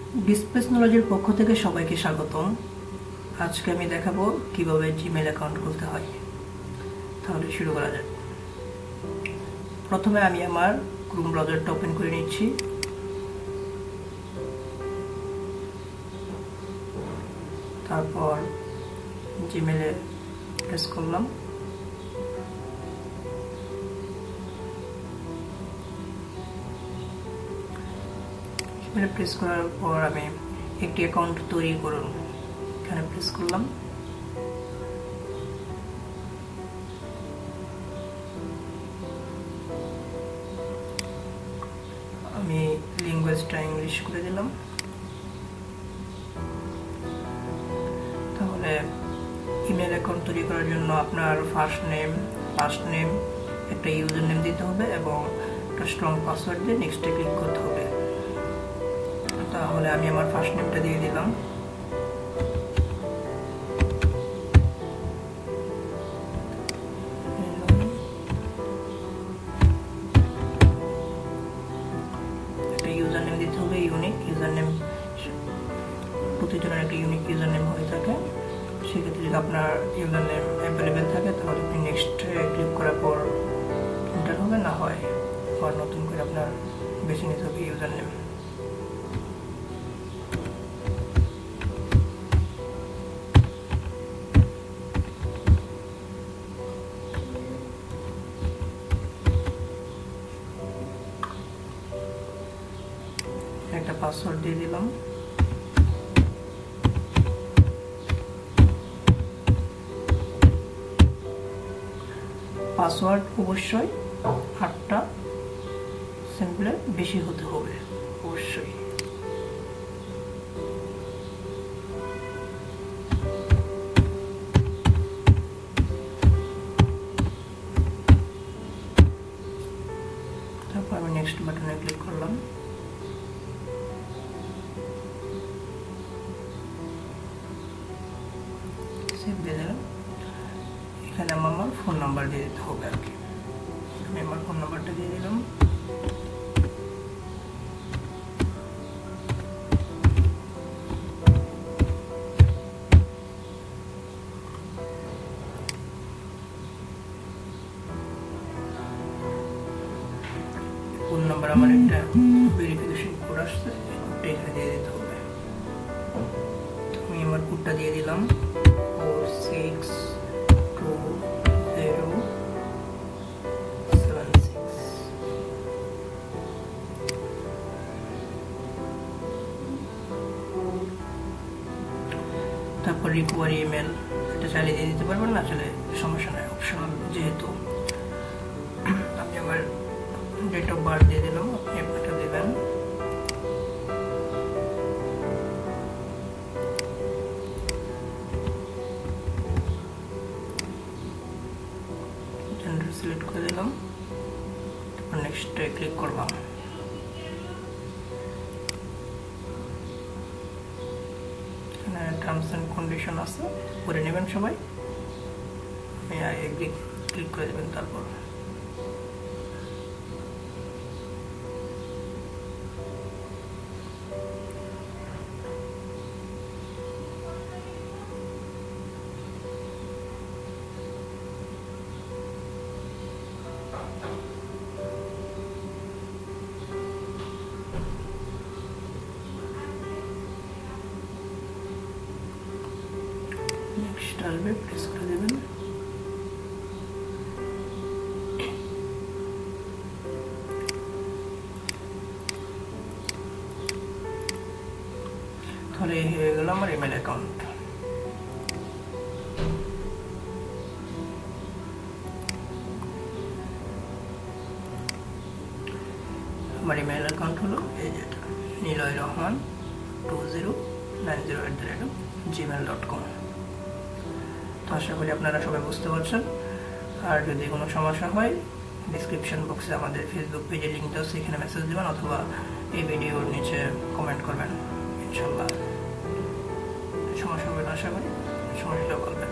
Displace নলেজের পক্ষ থেকে সবাইকে স্বাগতম। আজকে আমি দেখাবো কিভাবে জিমেইল অ্যাকাউন্ট খুলতে হয়। তাহলে শুরু করা যাক। প্রথমে আমি আমার ক্রোম ব্রাউজারটা ওপেন করে নিচ্ছি। তারপর জিমেইলে প্রেস করলাম। জিমেইলে প্রেস করার পর আমি একটি অ্যাকাউন্ট তৈরি করুন এখানে প্রেস করলাম। আমি ল্যাঙ্গুয়েজটা ইংলিশ করে দিলাম। তাহলে ইমেল অ্যাকাউন্ট তৈরি করার জন্য আপনার ফার্স্ট নেম, লাস্ট নেম, একটা ইউজার নেম দিতে হবে এবং একটা স্ট্রং পাসওয়ার্ড দিয়ে নেক্সটে ক্লিক করতে হবে। তাহলে আমি আমার ফার্স্ট নেমটা দিয়ে দিলাম। একটা ইউজার নেম দিতে হবে, ইউনিক ইউজার নেম। প্রতিজনের একটা ইউনিক ইউজার নেম হয়ে থাকে। সেক্ষেত্রে যদি আপনার ইউজার নেম অ্যাভেলেবেল থাকে তাহলে আপনি নেক্সট ক্লিক করার পর এন্টার হবে, না হয় আবার নতুন করে আপনার বেছে নিতে হবে ইউজার নেম। একটা পাসওয়ার্ড দিয়ে দিলাম। পাসওয়ার্ড অবশ্যই 8টা সিম্বলের বেশি হতে হবে অবশ্যই। তারপর আমি নেক্সট বাটনে ক্লিক করলাম। সেভ দিয়ে দিলাম। এখানে আমার ফোন নাম্বার দিয়ে দিতে হবে আর কি। আমি আমার ফোন নাম্বারটা দিয়ে দিলাম। ফোন নাম্বার আমার একটা ভেরিফিকেশন কোড আসছে, কোডটা এখানে দিয়ে দিতে হবে। আমি আমার কোডটা দিয়ে দিলাম 462076। তারপর রিকভারি ইমেল, এটা চাইলে দিয়ে দিতে পারবেন, না চাইলে সমস্যা নাই, অপশনাল যেহেতু। আমি আমার ডেট অফ বার্থ দিয়ে দিলাম, আপনি আপনারটা দেবেন। জেন্ডার সিলেক্ট করে দিলাম। তারপর নেক্সটে ক্লিক করলাম। এখানে টার্মস অ্যান্ড কন্ডিশন আছে, করে নেবেন সবাই। আমি এগ্রি ক্লিক করে দেবেন। তারপর নেক্সট আসবে, প্রেস করে দেবেন। তাহলে এই হয়ে গেল আমার ইমেল অ্যাকাউন্ট। আমার ইমেল অ্যাকাউন্ট হলো এই যেটা, niloy rahman2090@gmail.com। তো আশা করি আপনারা সবাই বুঝতে পারছেন। আর যদি কোনো সমস্যা হয় ডিসক্রিপশন বক্সে আমাদের ফেসবুক পেজের লিঙ্ক দেওয়া, সেখানে মেসেজ দেবেন অথবা এই ভিডিওর নিচে কমেন্ট করবেন। ইনশাল্লাহ সমস্যা হবে না, আশা করি সমস্যাটা বলবেন।